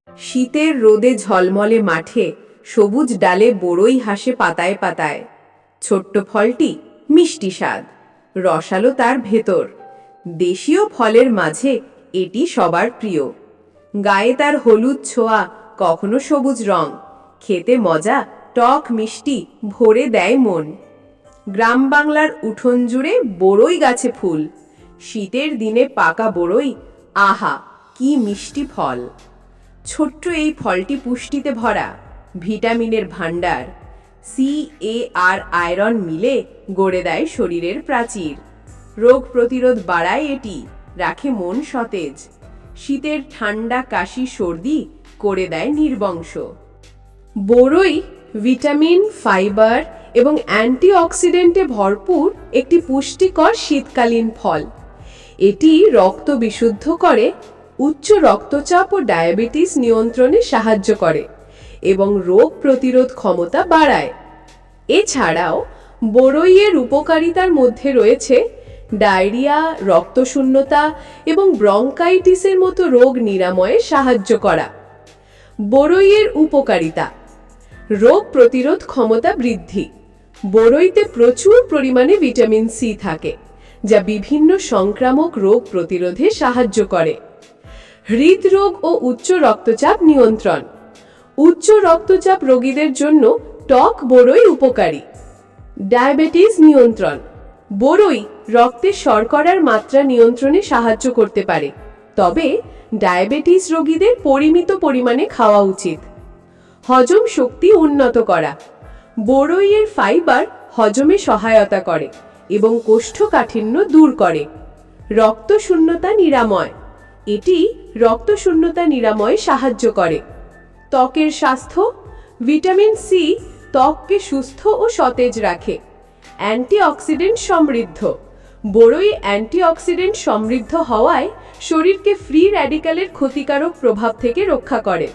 শীতের রোদে ঝলমলে মাঠে সবুজ ডালে বড়ই হাসে পাতায় পাতায়। ছোট্ট ফলটি মিষ্টি স্বাদ, রসালো তার ভেতর। দেশীয় ফলের মাঝে এটি সবার প্রিয়। গায়ে তার হলুদ ছোঁয়া, কখনো সবুজ রং। খেতে মজা, টক মিষ্টি, ভরে দেয় মন। গ্রাম বাংলার উঠোন জুড়ে বড়ই গাছে ফুল। শীতের দিনে পাকা বড়ই, আহা কি মিষ্টি ফল। ছোট্ট এই ফলটি পুষ্টিতে ভরা, ভিটামিনের ভাণ্ডার। CAR আয়রন মিলে গড়ে দেয় শরীরের প্রাচীর। রোগ প্রতিরোধ বাড়ায় এটি, রাখে মন সতেজ। শীতের ঠান্ডা কাশি সর্দি করে দেয় নির্বংশ। বড়ই ভিটামিন, ফাইবার এবং অ্যান্টিঅক্সিডেন্টে ভরপুর একটি পুষ্টিকর শীতকালীন ফল। এটি রক্ত বিশুদ্ধ করে, উচ্চ রক্তচাপ ও ডায়াবেটিস নিয়ন্ত্রণে সাহায্য করে এবং রোগ প্রতিরোধ ক্ষমতা বাড়ায়। এছাড়াও বড়ইয়ের উপকারিতার মধ্যে রয়েছে ডায়রিয়া, রক্তশূন্যতা এবং ব্রঙ্কাইটিসের মতো রোগ নিরাময়ে সাহায্য করা। বড়ইয়ের উপকারিতা: রোগ প্রতিরোধ ক্ষমতা বৃদ্ধি। বড়ইতে প্রচুর পরিমাণে ভিটামিন সি থাকে, যা বিভিন্ন সংক্রামক রোগ প্রতিরোধে সাহায্য করে। হৃদরোগ ও উচ্চ রক্তচাপ নিয়ন্ত্রণ। উচ্চ রক্তচাপ রোগীদের জন্য টক বড়ই উপকারী। ডায়াবেটিস নিয়ন্ত্রণ। বড়ই রক্তে শর্করার মাত্রা নিয়ন্ত্রণে সাহায্য করতে পারে, তবে ডায়াবেটিস রোগীদের পরিমিত পরিমাণে খাওয়া উচিত। হজম শক্তি উন্নত করা। বড়ইয়ের ফাইবার হজমে সহায়তা করে এবং কোষ্ঠকাঠিন্য দূর করে। রক্তশূন্যতা নিরাময়। এটি রক্তশূন্যতা নিরাময়ে সাহায্য করে। ত্বকের স্বাস্থ্য। ভিটামিন সি ত্বককে সুস্থ ও সতেজ রাখে। অ্যান্টিঅক্সিডেন্ট সমৃদ্ধ। বড়ই অ্যান্টিঅক্সিডেন্ট সমৃদ্ধ হওয়ায় শরীরকে ফ্রি র্যাডিক্যালের ক্ষতিকারক প্রভাব থেকে রক্ষা করে।